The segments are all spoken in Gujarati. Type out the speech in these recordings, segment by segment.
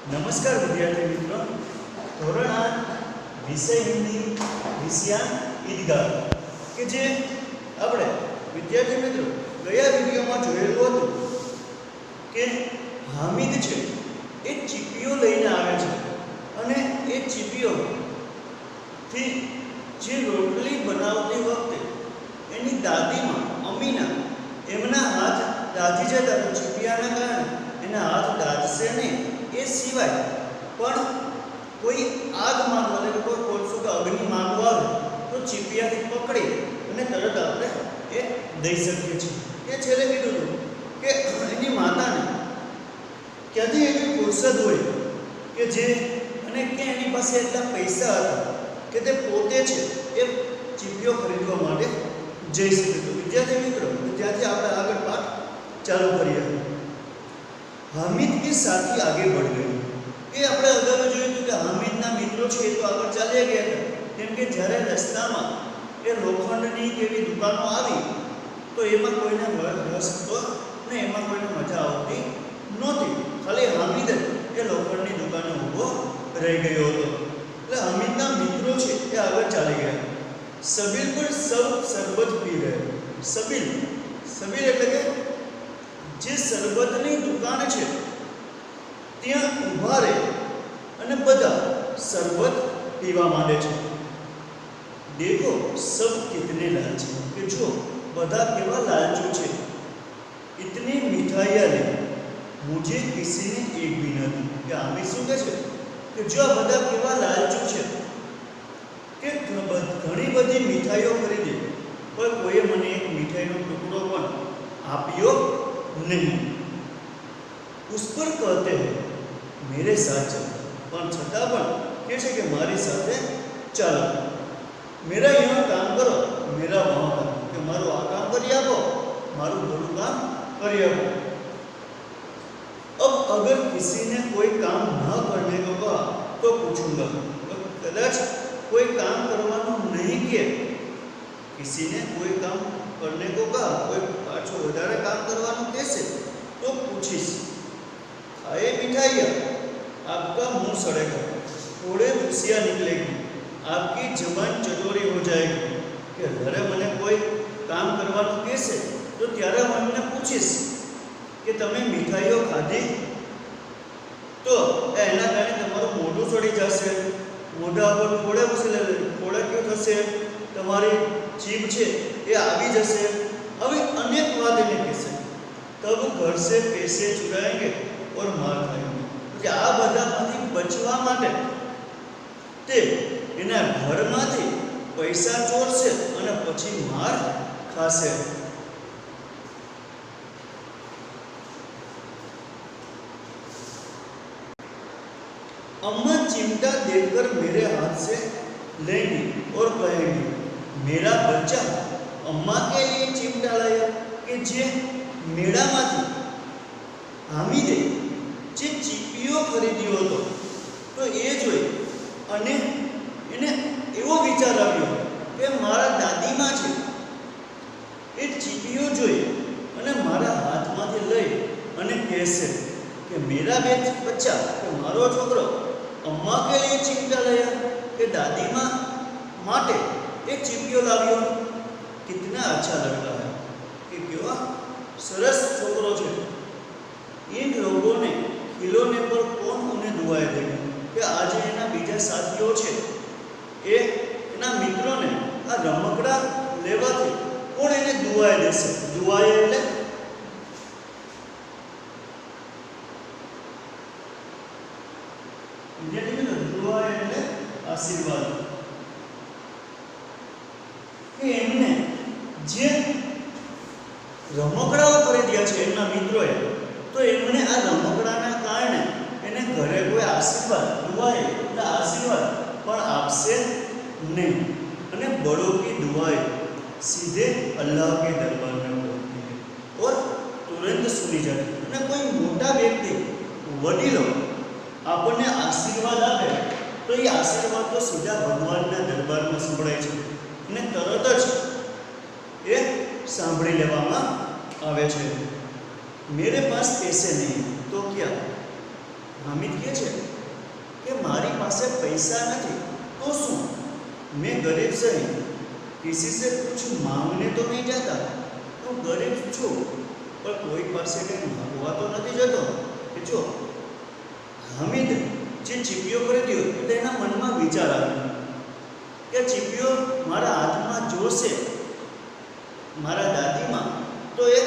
नमस्कार विद्यार्थी मित्रों, ધોરણ 8 વિષય હિન્દી વિષયાંક ઈદગાહ કે જે આપણે વિદ્યાર્થી મિત્રો ગયા વિડિયોમાં જોયેલું હતું કે હામિદ છે એ ચીપીઓ લઈને આવે છે અને એ ચીપીઓ થી જે રોટલી બનાવતી વખતે એની દાદીમાં અમીના એમના હાથ દાજી જતા તો ચીપિયાના કારણે એના હાથ દાજશે નહીં। એ સિવાય પણ કોઈ આગ માંગવા એટલે કોઈ કોલસો કે અગ્નિ માંગવા આવે તો ચીપિયાથી પકડી અને તરત આપણે એ દઈ શકીએ છીએ। એ છેલ્લે કીધું હતું કે એની માતાને ક્યાંથી એવી ફુરસદ હોય કે જે અને કે એની પાસે એટલા પૈસા હતા કે તે પોતે છે એ ચીપિયો ખરીદવા માટે જઈ શકે। તો વિદ્યાર્થી મિત્રો ત્યાંથી આપણે આગળ પાઠ ચાલુ કરીએ। हामिद के साथी आगे बढ़ गए। ये આપણે અગાઉ જોયું હતું કે હામિદના મિત્રો છે તો આગળ ચાલ્યા ગયા હતા કેમ કે જ્યારે રસ્તામાં એ લોખંડની કેવી દુકાનો આવી તો એમાં કોઈને રસ હતો ને એમાં કોઈને મજા આવતી નહોતી। ખાલી હામિદ એ લોખંડની દુકાને ઊભો રહી ગયો હતો। એટલે હામિદના મિત્રો છે એ આગળ ચાલી ગયા। સબીલ પર સબ શરબત પી રહે। સબીલ એટલે કે જે શરબતની દુકાન છે ત્યાં ઊભા રહે અને બધા શરબત પીવા માંડે છે। દેખો સબ કિતને લાલચી કે જો બધા કેવા લાલચુ છે। इतनी मिठाइयाँ ले मुझे किसी ने एक भी न दी કે આમે શું કહે છે કે જો બધા કેવા લાલચુ છે કે ઘણી બધી મીઠાઈઓ ખરીદી પણ કોઈએ મને એક મીઠાઈનો ટુકડો પણ આપ્યો नहीं। उस पर कहते हैं मेरे साथ चलो पर छठा पर कैसे कि मारी साथे चलो। मेरा यहाँ काम करो मेरा वहाँ काम कि मारो आ काम करी आपो मारो बोलू काम करी आपो। अब अगर किसी ने कोई काम न करने को कहा तो पूछूंगा। कदाच कोई काम करवानो नहीं किए किसी ने कोई काम करने को कहा कोई पाछो વધારે काम करवानो कैसे तो पूछीश। खाए मिठाइयाँ आपका मुंह सड़ेगा थोड़े खुशियाँ निकलेगी आपकी जबान चटोरी हो जाएगी कि अरे મને કોઈ काम करवानो कैसे तो ત્યારે હું એમને પૂછીશ કે તમે મીઠાઈઓ ખાધી તો એના કારણે તમારું મોઢું સડી જશે મોઢા પર ફોડા કેવું થશે તમારી જીભ છે એ આવી જશે। હવે અનેક વાત એને કહેશે તબ ઘર से पैसे चुराएंगे और मार खाएंगे। કે આ બધામાંથી બચવા માટે તે એના ઘરમાંથી પૈસા ચોરશે અને પછી માર ખાશે। अम्मा चिमटा देकर मेरे हाथ से लेंगी और कहेंगी मेरा बच्चा अम्मा के लिए चिमटा लाया कि जे मेળામાંથી હામિદે જે ચીપીઓ ખરીદ્યો હતો તો એ જોઈ અને એને એવો વિચાર આવ્યો કે મારા દાદીમાં છે એ ચીપીઓ જોઈ અને મારા હાથમાંથી લઈ અને કહેશે કે मेरा बच्चा કે મારો છોકરો अम्मा के लिए चिमटा लाया कि दादीमा माटे एक चीपियो लाव्यो। कितना अच्छा लगता है कि केवा सरस छोकरो छे। इन लोगों ने खिलौने पर कौन उन्हें दुआएं देगा कि आज एना बीजा साथीओ छे ए एना मित्रों ने आ रमकड़ा लेवाथी कोण एने दुआएं देशे। दुआएं એટલે दुआ એટલે આશીર્વાદ કે એમને જે રમકડાઓ ખરીદ્યા છે એમના મિત્રોએ તો એમને આ રમકડાના કારણે એને ઘરે કોઈ આશીર્વાદ દુઆએ એટલે આશીર્વાદ પણ આપશે નહીં અને બड़ों की दुआएं सीधे अल्लाह के दरबार में पहुंचती है और तुरंत सुनी जाती है। અને કોઈ મોટા વ્યક્તિ વડીલો આપણને આશીર્વાદ આપે તો એ આશીર્વાદ તો સીધા ભગવાનના દરબારમાં સંભળાય છે અને તરત જ એ સાંભળી લેવામાં આવે છે। मेरे पास पैसे नहीं तो क्या हामिद કહે છે કે મારી પાસે પૈસા નથી તો શું, मैं गरीब सही, किसी से कुछ मांगने तो नहीं जाता, तो गरीब छू पर कोई પાસે કંઈ માંગવા તો નથી જતો। કે જો હામિદ જે ચીપિયો ખરીદ્યો એટલે એના મનમાં વિચાર આવ્યો કે ચીપિયો મારા હાથમાં જોશે મારા દાદીમાં તો એ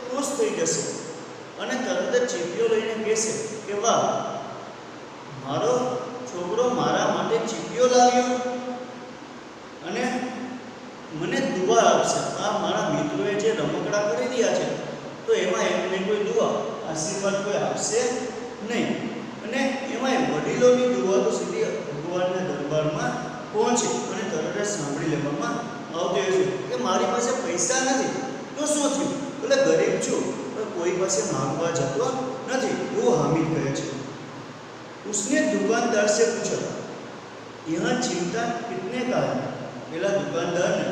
ખુશ થઈ જશે અને તરત જ ચીપિયો લઈને કહેશે કે વાહ, મારો છોકરો મારા માટે ચીપિયો લાવ્યો અને મને દુઆ આપશે। આ મારા મિત્રોએ જે રમકડા ખરીદ્યા છે તો એમાં એમને કોઈ દુઆ આશીર્વાદ કોઈ આપશે નહીં, અને એમાં વડીલોની દુઆ તો સીધી ભગવાનના દરબારમાં પહોંચે અને તરત જ સાંભળી લેવામાં આવતી હોય છે કે મારી પાસે પૈસા નથી તો શું થયું, એટલે ગરીબ છું પણ કોઈ પાસે માંગવા જતો નથી, એવું હામિદ કહે છે। उसने दुकानदार से पूछा, यहाँ चिमटा कितने का है? पहला दुकानदार ने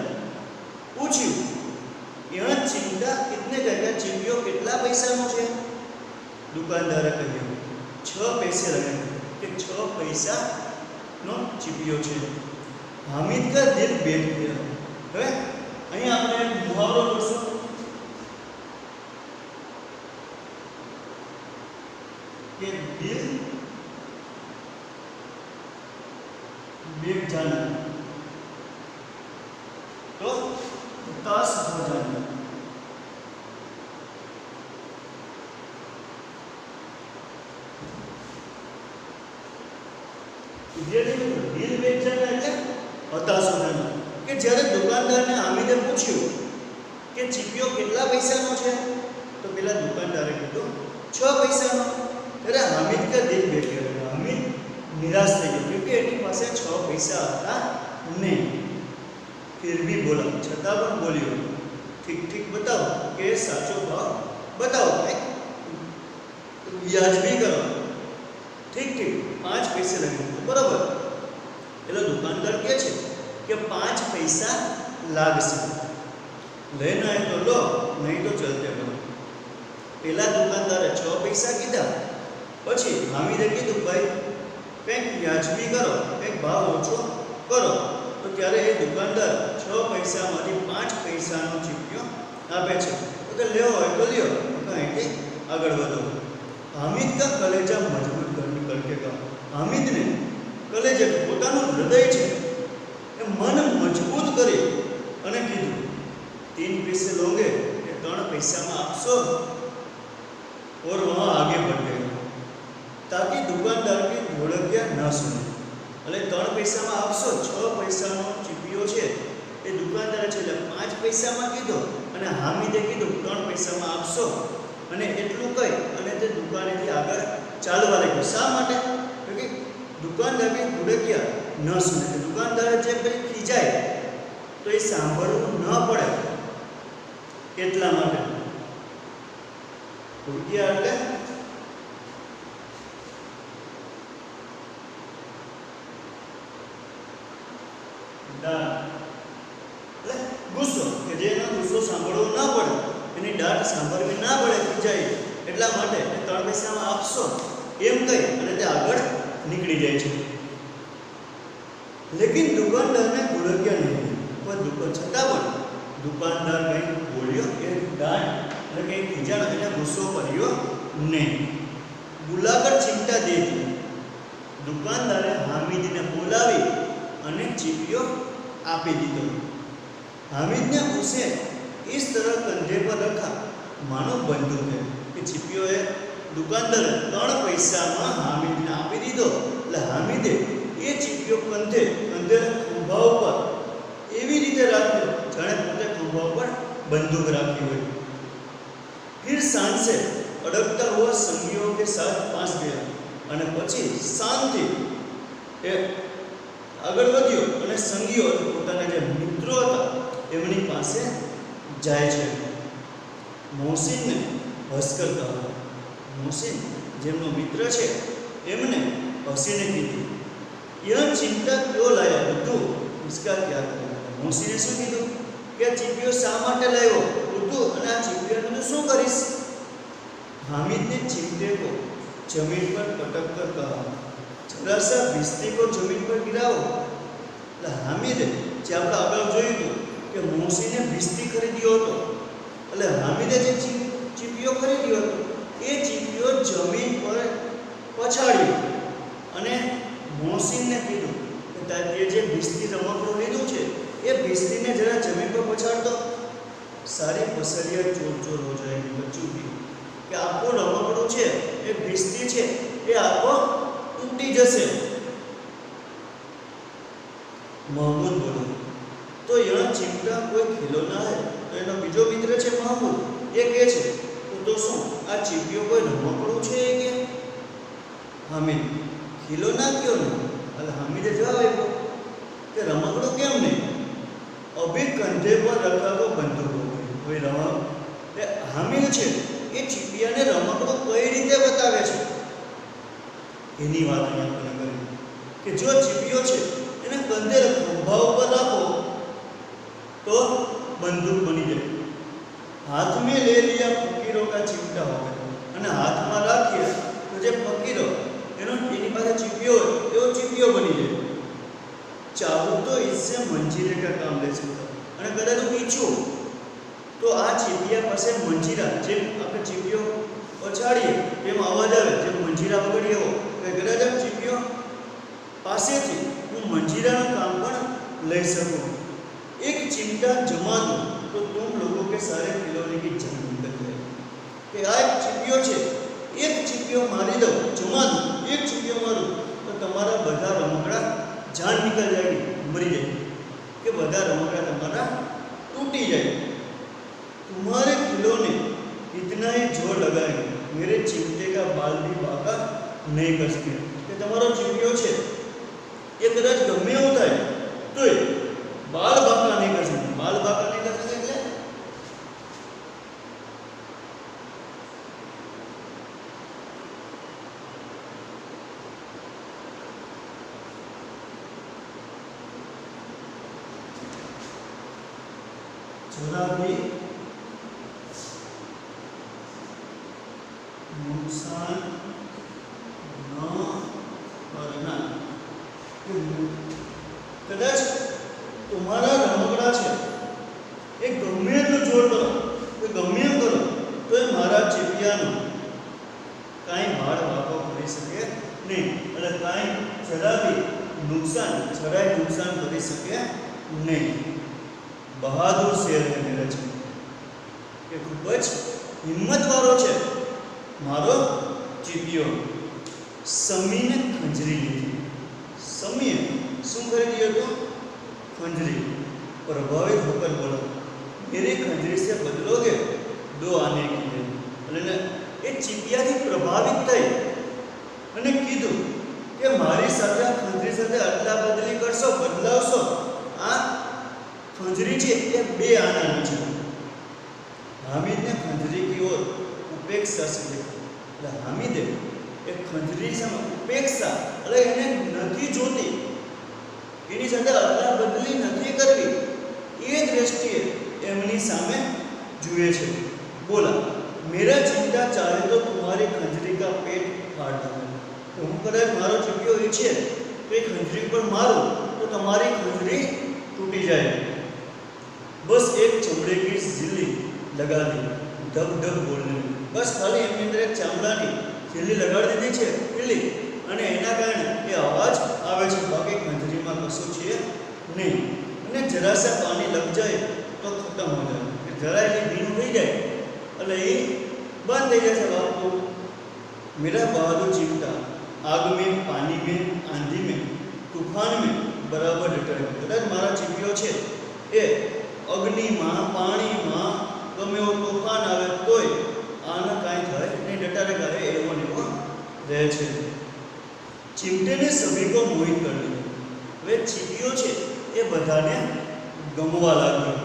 पूछ्યું, यहाँ चिमटा कितने का है, चिमटियो कितना पैसा नो है? दुकानदारे કહ્યું 6 पैसे लगे कि 6 पैसा નો ચીપિયો છે। હામિદ का दिल बैठ गया। હવે અહીં આપણે મુહાવરો જોશું कि दिल बैठ जाना तो हताश हो जाना। दिल बैठ जाना એટલે હતાશ हो जाना કે જ્યારે દુકાનદારને હામિદે પૂછ્યું કે ચીપિયો કેટલા પૈસાનો છે તો પેલા દુકાનદારે કીધું 6 પૈસાનો। ત્યારે હામિદ का दिल बैठ गया। हामिद निराश થઈ ગયો क्योंकि એની પાસે 6 પૈસા હતા નહીં। फिर भी बोला, छता पर बोलियो, ठीक ठीक बताओ કે સાચો ભાવ बताओ, વ્યાજબી કરો, ठीक ठीक 5 पैसे लगे बराबर। એટલે દુકાનદાર કહે છે કે 5 પૈસા લાગશે, લેના હે તો લો, નહીં તો ચલતે બનો। પેલા દુકાનદારે 6 પૈસા કીધા, પછી હામિદે કીધું ભાઈ કંઈક વ્યાજબી કરો, કંઈક ભાવ ઓછો કરો। તો ત્યારે એ દુકાનદાર 6 પૈસામાંથી 5 પૈસાનો ચીપિયો આપે છે। તો કે લેવો હોય તો લ્યો, અહીંથી આગળ વધો। હામિદ का कलेजा मजबूत करके कहा, हामिदने कलेजे પોતાનું હૃદય છે એ મન મજબૂત કરી અને કીધું 3 पैसे लोगे કે 3 પૈસામાં આપશો। और वहाँ आगे बढ़ गए ताकि दुकानदार की धोળકિયા न सुने। એટલે 3 પૈસામાં આપશો, 6 પૈસાનો ચીપિયો છે એ દુકાનદારે છે એટલે 5 પૈસામાં કીધો અને હામિદે કીધું 3 પૈસામાં આપશો, અને એટલું કહી અને તે દુકાનેથી આગળ ચાલવા લાગ્યો। શા માટે? કે દુકાનદારની ધોળકિયા ન સુને, દુકાનદારે જે પેલી ખીજાય તો એ સાંભળવું ન પડે એટલા માટે। ધોળકિયા એટલે એટલે ગુસ્સો, કે જેનો ગુસ્સો સાંભળવો ન પડે, એની દાટ સાંભળવી ના પડે ખીજાય એટલા માટે 3 પૈસામાં આપશો એમ કહી અને તે આગળ નીકળી જાય છે। લેકિન દુકાનદારને ધોળકિયા નહીં, પણ છતાં પણ દુકાનદાર કંઈ બોલ્યો એ દાટ એટલે કંઈ ખીજાણ એને ગુસ્સો કર્યો નહીં। बुलाकर चिमटा दे दी। दुकानदारे हामिदने बोलावी અને ચીપિયો આપી દીધો। हामिद ने उसे इस तरह कंधे पर रखा मानो बंदूक है कि चीपियोए दुकानदारे 3 પૈસામાં हामिदने આપી દીધો। એટલે हामिदे એ ચીપિયો કંધે ખંભા ઉપર એવી રીતે રાખ્યો જાણે પોતે ખંભા ઉપર बंदूक રાખી હોય। फिर शान से अड़कता हुआ संगियों के साथ पास गया અને પછી શાંતિ એ આગળ વધ્યો અને સંગીઓ પોતાના જે મિત્રો હતા એમની પાસે જાય છે। મોહસિનને હસકર કહા, મોહસિન જેમનો મિત્ર છે એમને હસીને કીધું यह चिमटा क्यों लाया बुद्धू, इसका क्या करेगा। મોહસિને શું કીધું કે ચીપિયો શા માટે લાવ્યો બુद्धू, અને આ ચીપિયાનું તું શું કરીશ। हामिद ने चिमटे को जमीन पर पटक कर कहा, जरा सा भिस्ती को जमीन पर गिराओ। એટલે હામિદે જે આપણે આગળ જોયું હતું કે મોસીને भिस्ती ખરીદ્યો હતો, એટલે હામિદે જે ચીપિયો ખરીદ્યો હતો એ ચીપિયો જમીન પર પછાડ્યો અને મોસીનને કીધું કે તે જે भिस्ती રમકડું લીધું છે એ भिस्तीને જરા જમીન પર પછાડતો। સારી પસલિયા ચોર ચોર હો જાયગી બચ્ચું की કે આખો રમકડું છે એ भिस्ती છે એ આખો તૂટી જશે। महमूद बोलो तो यह चिमटा कोई खिलौना है। तो एनो बीजो मित्र छे महमूद, ये कहे छे तो શું આ ચીપિયો કોઈ રમકડું છે કે? હામિદ ખિલौना क्यों नहीं? એટલે હામિદે જવાબ આપ્યો કે રમકડું કેમ નહીં? અભી કંધે પર રખા તો બંદૂક કોઈ રમક એ હામિદ છે એ ચીપિયાને રમકડું કઈ રીતે બતાવે છે એની વાત અહીંયા આપણે કરી કે જો ચીપિયો છે એને કંધે ખંભા ઉપર રાખો तो बंदूक बनी जाए। हाथ में ले लिया फकीरों का चिमटा हो गया અને હાથમાં રાખીએ તો જે ફકીરો એની પાસે ચીપિયો હોય એવો ચીપિયો બની જાય। ચાહો તો इससे મંજીરે का काम ले सकता અને કદાચ હું ઈચ્છું તો આ ચીપિયા પાસે મંજીરા જેમ આપણે ચીપિયો પછાડીએ તેમ અવાજ આવે જેમ મંજીરા વગાડીએ એવો કે કદાચ આમ ચીપિયો પાસેથી હું મંજીરાનું કામ પણ લઈ શકું। एक चिमटा जमा दो तो तुम लोगों के सारे खिलौने की जान निकल जाए कि आ एक चिपियो छे एक चिपियो मारी दो जमा दो एक चिपियो मारो तो तुम्हारा बधा रमकड़ा जान निकल जाएगी मरी जाएगी कि बधा रमकड़ा तुम्हारा टूटी जाए। तुम्हारे खिलौने इतना ही जोर लगाएंगे मेरे चिमटे का बाल भी बाका नहीं कर सके कि तुम्हारो चिपियो छे ये कदाच गमे एवुं थाय तो बाल बाका नहीं कर सकते। बाल बाका नहीं कर सकते એટલે જરા भी नुकसान न करना। कदाच तुम्हारा रमकड़ा है एक गमे એટલું જોર કરો કે ગમે એમ કરો તો એ મારા ચીપિયાનો કાંઈ ભાડ વાકો કરી શકે નહીં એટલે કાંઈ જરાય નુકસાન કરી શકે નહીં। બહાદુર શેર છે મેરા ચીપિયો કે ખૂબ જ હિંમતવાળો છે મારો ચીપિયો। સમીને ખંજરી લીધી। સમીએ શું ખરીદ્યું હતું? खंजरी। प्रभावित होकर बोला मेरी खंजरी से बदलोगे दो आने की है। અને એ ચીપિયાથી પ્રભાવિત થઈ અને કીધું કે મારી સાથે આ ખંજરી સાથે અદલા બદલી કરશો બદલાવશો આ खंजरी છે એ બે આનાની છે। હામિદને खंजरी की ओर उपेक्षा से देखा એટલે હામિદે એ खंजरी સામે ઉપેક્ષા એટલે એને નથી જોતી એની સાથે અદલા બદલી નથી કરવી એ દ્રષ્ટિએ એમની સામે જુએ છે। બોલા मेरा चिमटा चाहे तो तुम्हारी खंजरी का पेट फाड़ दूंगा। तो હું કદાચ મારો ચીપિયો ઈચ્છે તો એ ખંજરી પર મારું તો તમારી ખંજરી તૂટી જાય। बस एक चमड़े की झिल्ली लगा दी धब धब बोलने। बस खाली એમની અંદર એક ચામડાની झिल्ली લગાડી દીધી છે ખીલી અને એના કારણે એ અવાજ આવે છે બાકી ખંજરીમાં કશું છે નહીં। અને જરા સા પાણી લગ જાય તો ખતમ હો જાય જરા એટલી ભીનું થઈ જાય એટલે એ બંધ થઈ જશે વાગતું। मेरा बहादुर चिमटा आग में पानी में आंधी में तूफान में बराबर डटे। कदाच मारा चीपियो છે એ અગ્નિમાં પાણીમાં ગમે એવો તોફાન આવે તોય આને કાંઈ થાય નહીં ડટારે કરે એવો ને એવો રહે છે। चिमटे ने सभी को मोहित कर दिया। वे चीपियो છે એ બધાને ગમવા લાગ્યો।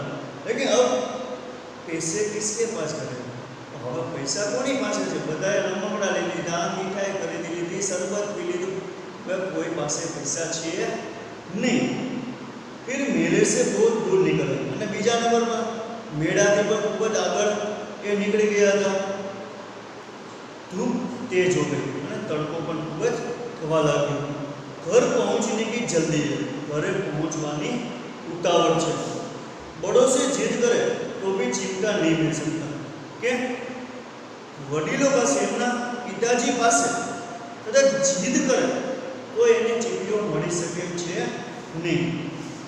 लेकिन अब पैसे किसके पास करे? હવે પૈસા કોની પાસે છે? બધાએ રમકડા લઈ લીધા મીઠાઈ ખરીદી લીધી શરબત પી લીધું હવે કોઈ પાસે પૈસા છે નહીં। फिर मेले से बहुत दूर निकले અને બીજા નંબરમાં મેળાથી પણ ખૂબ જ આગળ એ નીકળી ગયા હતા। ધૂપ તેજ હો ગઈ અને तड़को पण खूब ज थवा लाग्यो। घर पहुंचने की जल्दी है, घरे पहुंचवानी उतावल है। बड़ों से जिद करे तो भी चिमटा नहीं मिल सकता के वडीलों पास एमना पिताजी पासे कदाच जिद करे तो एने चिमटियो मळी शके छे नहीं।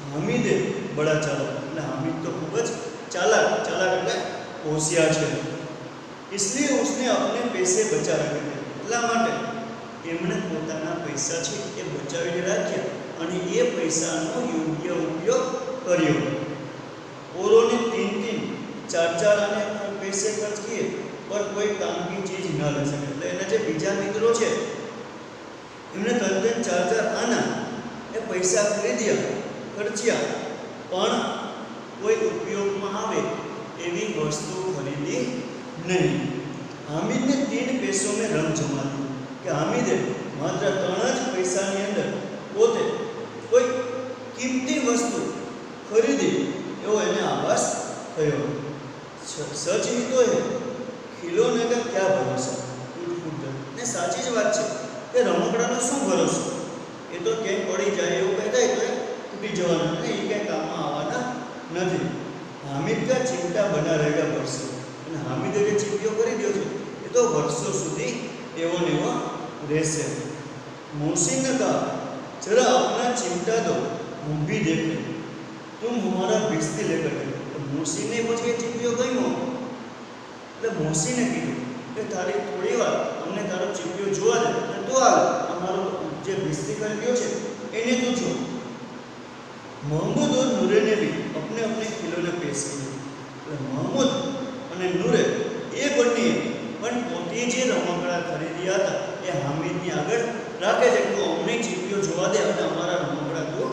हामिदे बड़ा चालाक, એટલે हामिद तो खूब ज चालाक એટલે होशियार है, इसलिए उसने अपने पैसे बचा रखे थे। એટલા માટે એમણે પોતાના પૈસા છે એ બચાવીને રાખ્યા અને એ પૈસાનો યોગ્ય ઉપયોગ કર્યો। औरों ने 3-3, 4-4 आने पैसे खर्च किए पर कोई काम की चीज न ले सके। એટલે એના જે બીજા મિત્રો છે એમણે 3-3, 4-4 આના એ પૈસા ખરીદ્યા, ખર્ચ્યા, પણ કોઈ ઉપયોગમાં આવે એવી વસ્તુ ખરીદી नहीं। हामिद ने 3 पैसों में रंग जमा दिया कि हामिदे मात्र 3 ज पैसानी अंदर पोते कोई कीमती वस्तु खरीदी एवो एने आभास थयो। सच ही तो है, खिलौने का क्या भरोसा, टूट ने साची ज बात छे કે રમકડાનો શું ભરોસો, એ તો ક્યાંય પડી જાય એવું કહેતા એટલે તૂટી જવાના ને એ ક્યાંય કામમાં આવવાના નથી। हामिद का चिमटा बना रहेगा वर्षों, અને હામિદે જે ચીમટીઓ કરી દો છે એ તો વર્ષો સુધી એવો ને એવો રહેશે। मौसी ने कहा जरा अपना चिमटा दो, हम भी देखें, तुम हमारा बिस्ती लेकर गए। तो मौसी ने मुझे चिमटियो गम्यो એટલે मौसी ने कीधुं કે તારી થોડી વાર અમને તારો ચીમટીઓ જોવા દે અને તો હાલ અમારો જે बिस्ती खरीद्यो છે એને તું જો। महमूद और नूरे ने भी अपने अपने खिलौने पेश किए। महमूद અને નૂરે એ બંને પણ પોતે જે રમકડા ખરીદ્યા હતા એ હામિદની આગળ રાખે છે કે અમને ચીમટીઓ જોવા દે અને અમારા રમકડા તું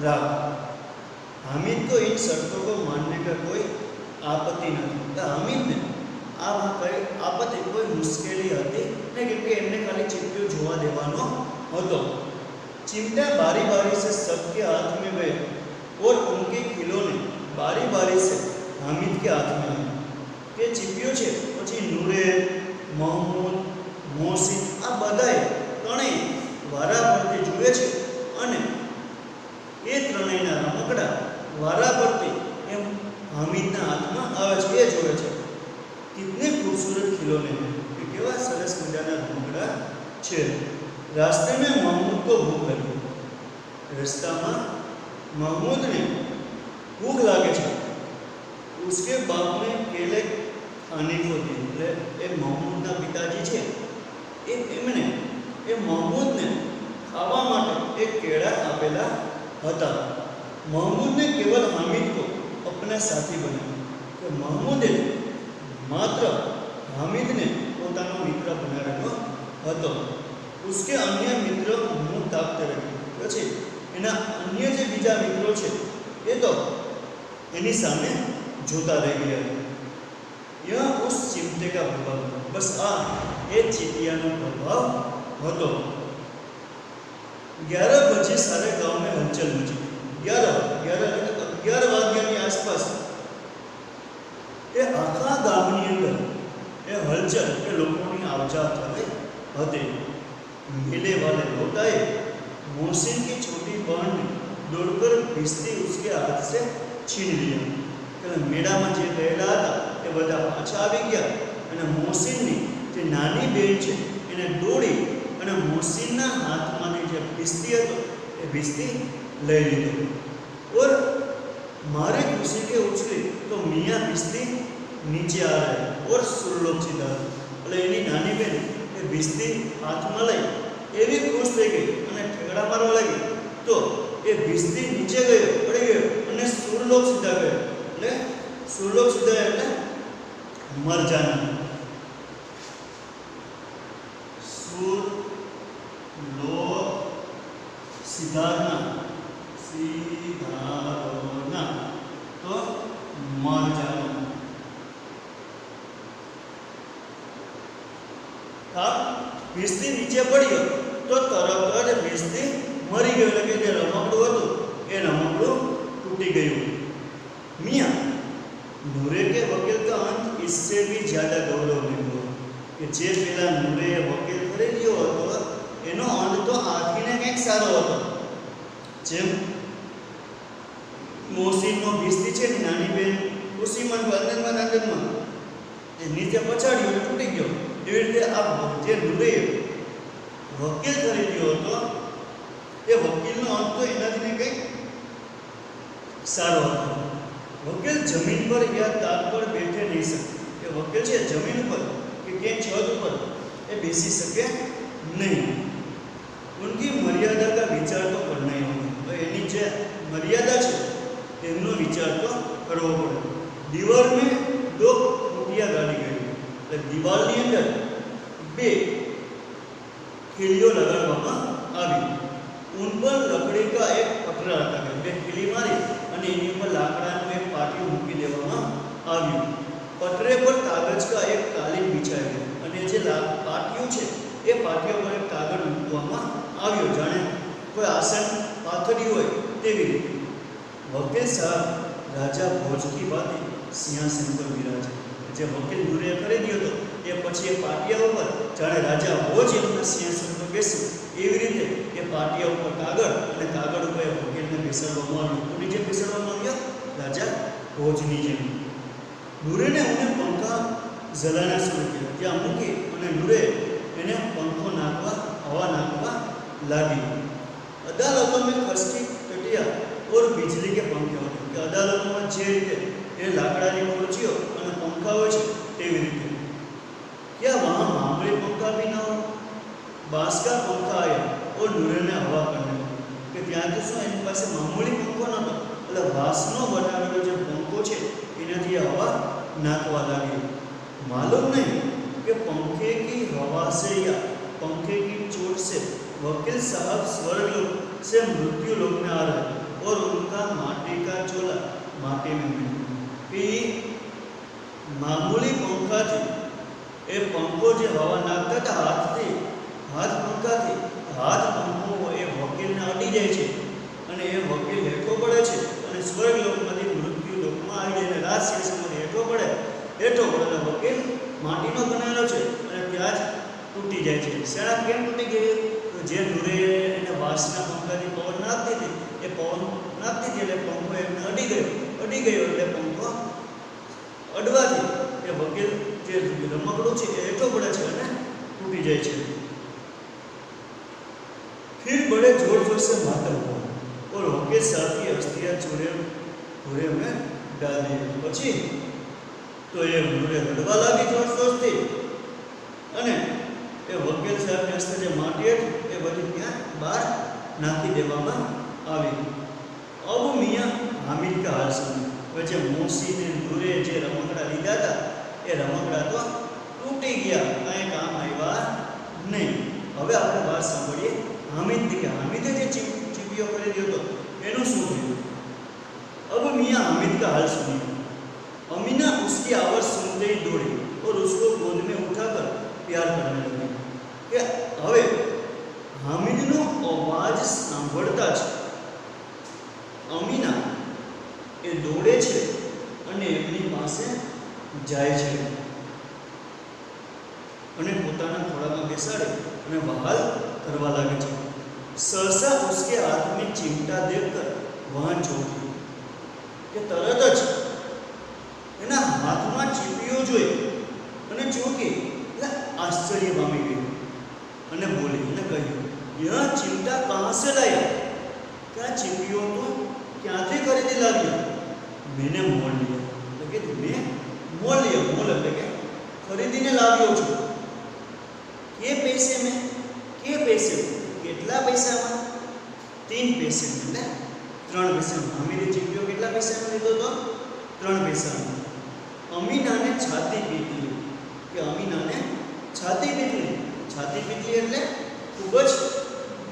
રાખ। हामिद को इन शर्तों को मानने का कोई आपत्ति नहीं। तो हामिद ने आ आपत्ति कोई मुश्केली હતી નહીં, કેમ કે એમને ખાલી ચીમટીઓ જોવા દેવાનો હતો। चिमटा बारी बारी से सबके हाथ में गए और उनके खिलौने बारी बारी से हामिद के हाथ में आए। के चिमटियो छे પછી નૂરે, महमूद, મોહસિન આ બધાય ત્રણેય વારા પરથી જુએ છે અને એ ત્રણેયના રમકડા વારા પરથી એમ હામિદના હાથમાં આવે છે એ જોવે છે। कितने खूबसूरत खिलौने हैं, કે કેવા સરસ મજાના રમકડા છે। रास्ते में महमूद को भूख लगी। रास्ता में महमूद ने भूख लागे छे, उसके बाप ने केले खाने को दी। એટલે એ महमूदના पिताजी છે એમણે એ महमूदને ખાવા માટે એક કેળા આપેલા હતા। महमूद ने केवल हामिद को अपना साथी बनाया કે महमूदે मात्र हामिदને પોતાનો મિત્ર બનાવ્યો હતો। उसके अन्य मित्र मुंह ताकते रहे। પછી એના અન્ય જે બીજા મિત્રો છે એ તો એની સામે જોતા રહી ગયા। यह उस चिमटे का प्रभाव, बस आ એ ચીટિયાનો પ્રભાવ હતો। 11 बजे सारे गांव में हलचल मची। 11 વાગ્યાની આસપાસ એ આખા ગામની અંદર એ હલચલ એ લોકોની આવજા થઈ હતી। मेले वाले लौट आए। मोहसिन की छोटी बहन ने दौड़कर भिस्ती उसके हाथ से छीन लिया। એટલે મેળામાં જે ગયેલા હતા એ બધા પાછા આવી ગયા અને મોહસિનની જે નાની બેન છે એને દોડી અને મોહસિનના હાથમાંની જે भिस्ती હતો એ भिस्ती લઈ લીધો। और मारे खुशी के उछली तो मियाँ भिस्ती नीचे आ रहे और सुरलोक सीधा। એટલે એની નાની બેન એ भिस्ती હાથમાં લઈ એવી ખુશ થઈ ગઈ અને ઠેકડા મારવા લાગી તો એ भिस्ती નીચે ગયો, પડી ગયો અને સુરલોક સીધા ગયો। એટલે સુરલોક સીધા એટલે મર જાના। સુરલોક સિધારના તો મર જાના। भिस्ती नीचे पड़ियो तो तरत ज भिस्ती मरी गयो, એટલે કે જે રમકડું હતું એ રમકડું તૂટી ગયું। मियाँ नूरे के वकील का अंत इससे भी ज्यादा गौरव नहीं हुआ कि जे पेला नूरे वकील खरीद्यो હતો જેમ મોસીનો ભીસ્તી છે ને નાની બેન ખુશીમાં આનંદમાં એ નીચે પછાડ્યો અને તૂટી ગયો, એવી રીતે આ જે નૂરે વકીલ ખરીદ્યો હતો એ વકીલનો અંત તો એનાથી કંઈક સારો હતો. વકીલ જમીન પર યા તાક પર બેઠે નહીં શકે. એ વકીલ છે જમીન ઉપર કે ક્યાંય છત ઉપર એ બેસી શકે નહીં. ઉનકી મર્યાદા કા વિચાર તો કરना ही होगा. એની જે મર્યાદા છે એમનો વિચાર તો કરવો પડે. દીવાર મેં દો ખૂંટિયા ગાડી ગઈ, એટલે દિવાલની અંદર બે ખીલીઓ લગાડવામાં આવી. ઉન પર લકડી કા એક પટરા હતા, બે ખીલી મારી અને એની ઉપર લાકડાનું એક પાટિયું મૂકી દેવામાં આવ્યું. પટરે પર કાગજ કા એક કાલીન બિછાઈ ગયો, અને જે પાટિયું છે એ પાટિયા પર એક કાગળ મૂકવામાં આવ્યો, જાણે કોઈ આસન પાથરી હોય તેવી રીતે. વકીલ સાહેબ રાજા ભોજ કી બાતે સિંહાસન પર બિરાજે. જે વકીલ નૂરે ખરીદ્યો હતો એ પછી એ પાટિયા ઉપર જાણે રાજા ભોજ એમના સિંહાસન પર બેસે એવી રીતે એ પાટિયા ઉપર કાગળ અને કાગળ ઉપર એ વકીલને બેસાડવામાં આવ્યું. કોની જેમ બેસાડવામાં આવ્યા? રાજા ભોજની જેમ. નૂરેને ઉन्हें पंखा जलाना शुरू किया. ત્યાં મૂકી અને નૂરે એને પંખો નાખવા હવા નાખવા લાગી. અદાલતો મેં ખસકી કટિયા और बिजली के पंखे होते કે અદાલતોમાં જે રીતે એ લાકડાની ખુરશીઓ અને પંખા હોય છે તેવી રીતે. क्या वहाँ मामूली पंखा भी ना हो? बांस का पंखा आया और नूरे ने हवा करने કે ત્યાં તો શું એની પાસે મામૂલી પંખો નહોતો, એટલે વાંસનો બનાવેલો જે પંખો છે એનાથી હવા નાખવા લાગી. मालूम नहीं कि पंखे की हवा से या पंखे की चोट से वकील साहब स्वर्गलोक से मृत्यु लोक में आ रहे और उनका माटी का चोला माटी में मिला. कि मामूली पंखा थी એ પંખો જે હવા નાખતા હતા હાથથી, હાથ પંખાથી, હાથ પંખો એ વકીલને અડી જાય છે અને એ વકીલ હેઠો પડે છે અને સ્વર્ગલોકમાંથી મૃત્યુ લોકમાં આવી જાય. રાજ સિંહાસનમાંથી હેઠો પડે એટલે વકીલ માટીનો બનાવેલો છે અને ત્યાં જ તૂટી જાય છે. શેના કેમ તૂટી ગઈ? તો જે નૂરે એને વાંસના પંખાથી પવન નાખતી હતી એ પવન નાખતી હતી એટલે પંખો એમને અડી ગયો એટલે પંખો અડવાથી એ વકીલ જે રમકડું છે એ હેઠો પડે છે અને તૂટી જાય છે. फिर बड़े जोर जोर से मातम हुआ और वकील साहब की अस्थियां चूल्हे में डाल दी. પછી તો એ નૂરે રડવા લાગી જોર જોરથી અને એ વકીલ સાહેબની અસ્થ જે માટી હતી એ બધી ત્યાં બહાર નાખી દેવામાં આવી. અબ મિયા હામિદ કા હાલ સુનો. જે મોસીને નૂરે જે રમકડા લીધા હતા એ રમકડા તો તૂટી ગયા, કાંઈ કામ આવ્યા નહીં. હવે આપણે વાત સાંભળીએ હામિદની કે હામિદે જે ચીપિયો ખરીદ્યો હતો એનું શું થયું. अब मियाँ हामिद का हाल सुनिए. अमीना उसकी आवाज़ सुनते ही दौड़ी और उसको गोद में उठाकर प्यार करने लगी. कि હવે હામિદનો અવાજ સાંભળતા જ અમીના એ દોડે છે અને એમની પાસે જાય છે અને પોતાના ખોળામાં બેસાડે અને વહાલ કરવા લાગે છે. सहसा उसके हाथ में चिमटा देखकर वहां चौंकी કે તરત જ એના હાથમાં ચીપિયો જોઈ અને ચોંકી, એટલે આશ્ચર્ય પામી ગઈ અને બોલી અને કહ્યું, યહ ચિમટા કહા સે લાયા? કે આ ચીપિયો તો ક્યાંથી ખરીદી લાવ્યો? મેને મોલ લિયા. એટલે કે મેં મોલ લિયા. મોલ એટલે કે ખરીદીને લાવ્યો છું. કે પૈસે મેં? કે પૈસે? કેટલા પૈસામાં? 3 પૈસે, એટલે 3 પૈસામાં. હામિદે ચીપિયો કેટલા પૈસામાં લીધો હતો? 3 પૈસામાં. અમીનાને છાતી પીટલી. કે અમીનાને છાતી પીટલી. છાતી પીટલી એટલે ખૂબ જ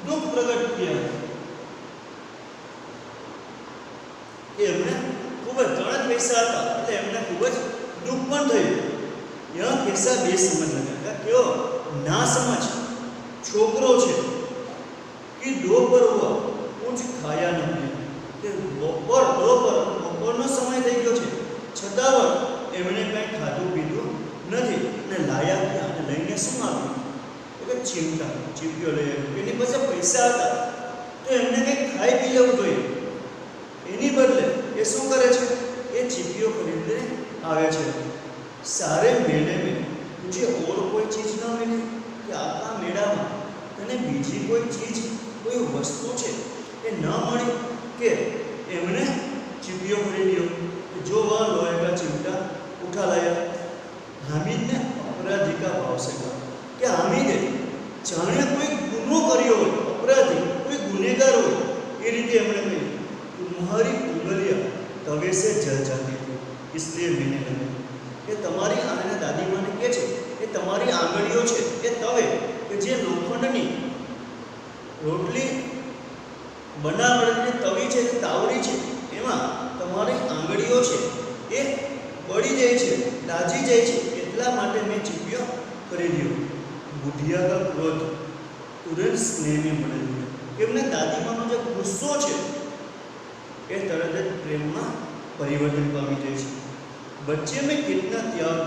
દુઃખ પ્રગટ કર્યા. એમને ખૂબ જ 3 જ પૈસા હતા એટલે એમને ખૂબ જ દુઃખ પણ થયું. યહ કેસા બે સમજ લગા. કયો ના સમજ છોકરો છે कि दोपहर हुआ कुछ खाया नहीं. કે બપોરનો સમય થઈ ગયો છે છતાં એમણે કંઈ ખાધું પીધું નથી. અને લાયા ક્યાં? અને લઈને શું આવ્યું? તો કે ચીમટા, ચીપિયો લઈ આવ્યો. એની પાસે પૈસા હતા તો એમને કંઈક મીઠાઈ પી લેવું જોઈએ, એની બદલે એ શું કરે છે? એ ચીપીઓ ખરીદીને આવે છે. સારે મેળે में तुझे और कोई चीज न मिली कि आखा मेળામાં તને બીજી કોઈ ચીજ, કોઈ વસ્તુ છે એ ન મળી કે એમને ચીપીઓ ખરીદ્યો? जो वह लोहे का चिमटा उठा लाया. हामिद ने अपराधी का भाव से कहा कि हामिदे जाने कोई गुनो કર્યો હોય, अपराधी कोई गुनेगार હોય એ રીતે એમણે કહ્યું, तुम्हारी उंगलियां तवे से जल जाती थी इसलिए मैंने लगा કે તમારી આને દાદીમાને કહે છે કે તમારી આંગળીઓ છે એ તવે કે જે લોખંડની રોટલી બનાવવાની તવી છે, તાવડી છે, એમાં તમારી આંગળીઓ છે એ બળી જાય છે, દાજી જાય છે, એટલા માટે મેં ચીપિયો ખરીદ્યો. બુઢિયા કા ક્રોધ તુરંત સ્નેહ में बदल गया. એમને દાદીમાનો જે ગુસ્સો છે એ તરત જ પ્રેમમાં પરિવર્તન પામી જાય છે. बच्चे में कितना त्याग,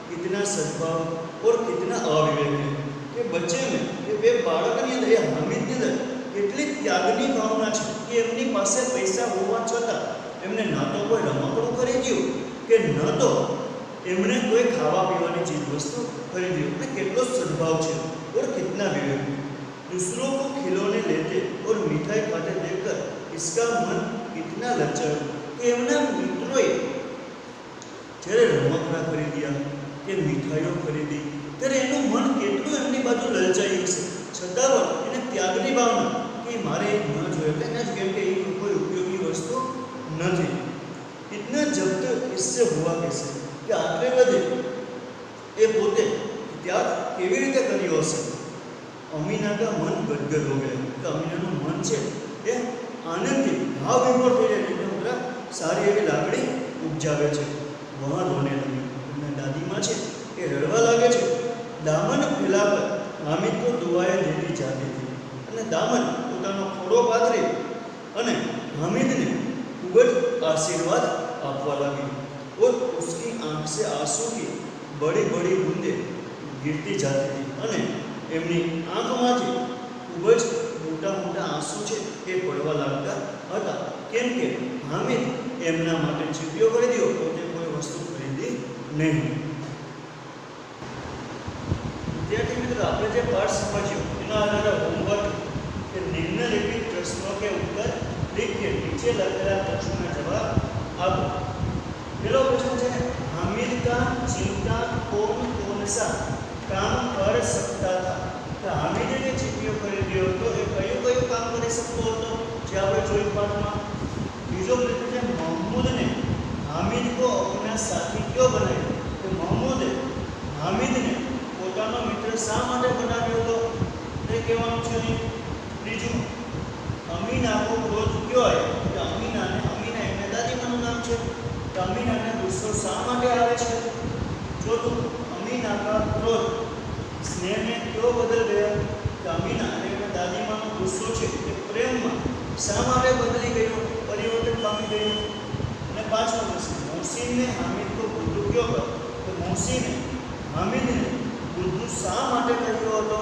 कितना सद्भाव और कितना अविवेक है. कि बच्चे में કે બે બાળકની અંદર, એ હામિદની અંદર કેટલી ત્યાગની ભાવના છે કે એમની પાસે પૈસા હોવા છતાં એમને ન તો કોઈ રમકડું ખરીદ્યું કે ન તો એમણે કોઈ ખાવા પીવાની ચીજ વસ્તુ ખરીદ્યું. એટલે કેટલો સદ્ભાવ છે और कितना विवेक. दूसरों को खिलौने लेते और मिठाई खाते देखकर इसका मन कितना लज्जा कि એમના મિત્રોએ જ્યારે રમકડા ખરીદ્યા કે મીઠાઈઓ ખરીદી ત્યારે એનું મન કેટલું એમની બાજુ લલચાયું હશે, છતાં પણ એને ત્યાગની ભાવના કે મારે ન જોઈએ, એટલે એને જ કેમ કે એ કોઈ ઉપયોગી વસ્તુ નથી. ઇતના જબ્ત इससे हुआ कैसे કે આટલે બધે એ પોતે ત્યાગ કેવી રીતે કર્યો હશે. અમીના કા મન ગદગદ હો ગયા. કે અમીનાનું મન છે એ આનંદથી ભાવ વિભોર થઈ જાય, એટલે બધા સારી એવી લાગણી ઉપજાવે છે. वहाँ रोने लगी. उनमें दादी माँ છે એ રડવા લાગે છે. દામન ફેલાકર हामिद को दुआएं देती जाती थी. અને દામન પોતાનો ખોળો પાથરી અને हामिदને ખૂબ જ આશીર્વાદ આપવા લાગી. और उसकी आंख से आंसू की बड़ी बड़ी बूंदें गिरती जाती थी. અને એમની આંખમાંથી ખૂબ જ મોટા મોટા આંસુ છે એ પડવા લાગતા હતા. કેમ કે हामिद એમના માટે ચીપિયો ખરીદ્યો, પોતે કોઈ વસ્તુ ખરીદી નહીં. વિદ્યાર્થી મિત્રો, આપણે જે પાઠ સમજ્યો એના આધારે હોમવર્ક કે નિમ્નલિખિત પ્રશ્નો કે ઉત્તર लिखिए. નીચે લખેલા પ્રશ્નોના જવાબ આપો. પહેલો પ્રશ્ન છે, हामिद का चिमटा कौन कौन सा काम कर सकता था. તો હામિદે જે ચીપિયો ખરીદ્યો હતો એ કયું કયું કામ કરી શકતો હતો જે આપણે જોયું પાઠમાં. બીજો પ્રશ્ન છે, महमूद ने हामिद को अपना साथी क्यों बनाया. तो महमूदે हामिदને પોતાનો મિત્ર શા માટે બનાવ્યો હતો તે કહેવાનું છે. ત્રીજું, અમીના કો ક્રોધ ક્યો આયો. તો અમીના એમના દાદીમાનું નામ છે, તો અમીનાને ગુસ્સો શા માટે આવે છે. ચોથું, અમીના કા ક્રોધ સ્નેહ में क्यों बदल गया. તો અમીના અને એમના દાદીમાનો ગુસ્સો છે એ પ્રેમમાં શા માટે બદલી ગયો, પરિવર્તન પામી ગયો. અને પાંચમો પ્રશ્ન, મોહસિન ने हामिद को बुद्धू क्यों कहा. तो मोहसिने हामिदને બુદ્ધુ શા માટે કહ્યો હતો